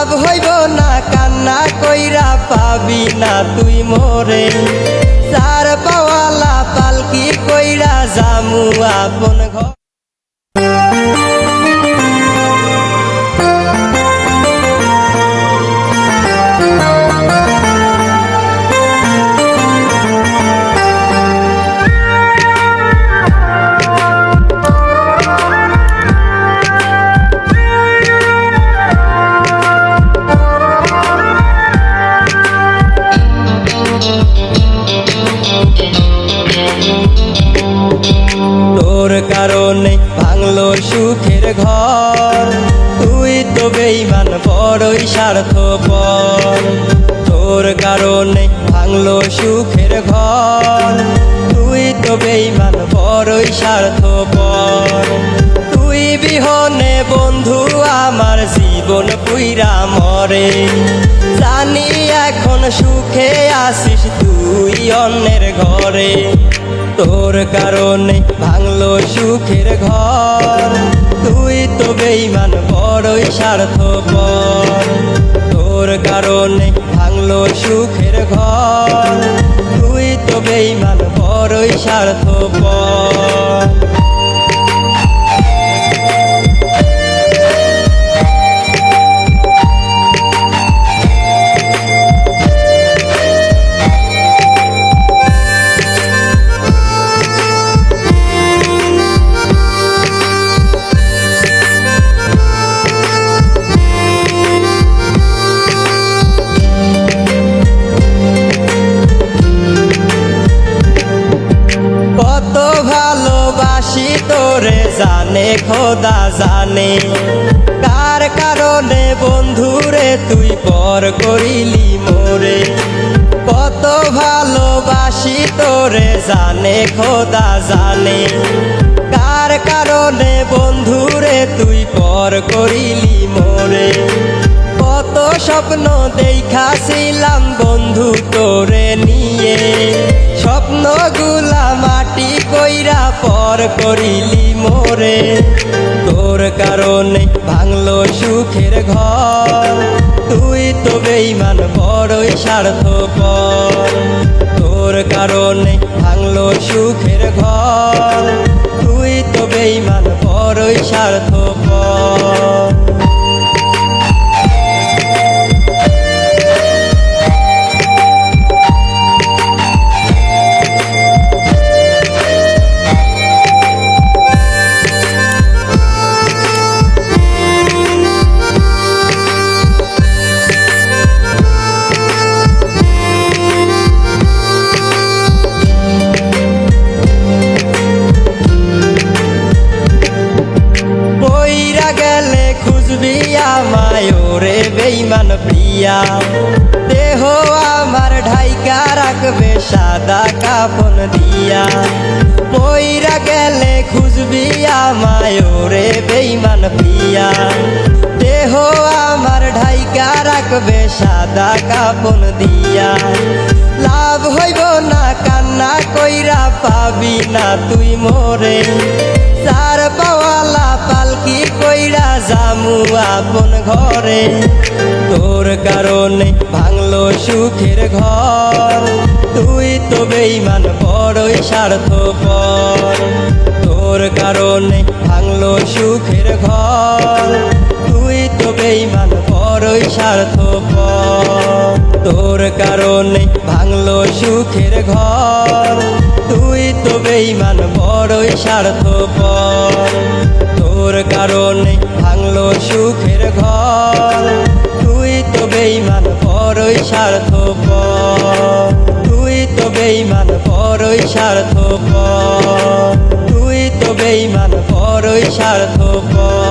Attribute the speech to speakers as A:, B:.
A: লাভ হইব না কান্না কইরা পাবি না তুই মোরে চার পাওয়ালা পালকি কইরা জামু আপন ঘর তোর কারণে ভাঙলো সুখের ঘর তুই তো বেঈমান বড়ই স্বার্থপর তোর কারণে ভাঙলো সুখের ঘর তুই তো বেঈমান বড়ই স্বার্থপর তুই বিহনে বন্ধু আমার জীবন পুইরা মরে জানি এখন সুখে আসিস তুই অন্যের ঘরে তোর কারণে ভাঙলো সুখের ঘর তুই তো বেঈমান বড়ই স্বার্থপর তোর কারণে ভাঙলো সুখের ঘর তুই তো বেঈমান বড়ই স্বার্থপর ভালোবাসি তোরে জানে খোদা জানে কার কারণে বন্ধুরে তুই পর করিলি মোরে কত ভালোবাসি তোরে জানে খোদা জানে কার কারণে বন্ধুরে তুই পর করিলি মোরে কত স্বপ্ন দেখাছিলাম বন্ধু তোরে নিয়ে স্বপ্নগুলা মাটি কইরা পর করিলি মোরে তোর কারণে ভাঙলো সুখের ঘর তুই তো বেঈমান বড়ই স্বার্থপর তোর কারণে ভাঙলো সুখের ঘর তুই তো বেঈমান বড়ই স্বার্থপর মায়োরে বেঈমান প্রিয়া দেহ আমার ঢাইকা রাখবে সাদা কাফন দিয়া মইরা গেলে খুঁজবি আমায়োরে বেঈমান প্রিয়া দেহ আমার ঢাইকা রাখবে সাদা কাফন দিয়া লাভ হইব না কান্না কইরা পাবি না তুই মোরে চার পাওয়ালা পালকি কইরা জামু আপন ঘরে তোর কারণে ভাঙলো সুখের ঘর তুই তো বেঈমান বড়ই স্বার্থপর তোর কারণে ভাঙলো সুখের ঘর তুই তো বেঈমান বড়ই স্বার্থপর তোর কারণে ভাঙলো সুখের ঘর তুই তো বেঈমান বড়ই স্বার্থপর তোর কারণে ভাঙলো সুখের ঘর তুই তো বেঈমান বড়ই স্বার্থপর তুই তো বেঈমান বড়ই স্বার্থপর তুই তো বেঈমান বড়ই স্বার্থপর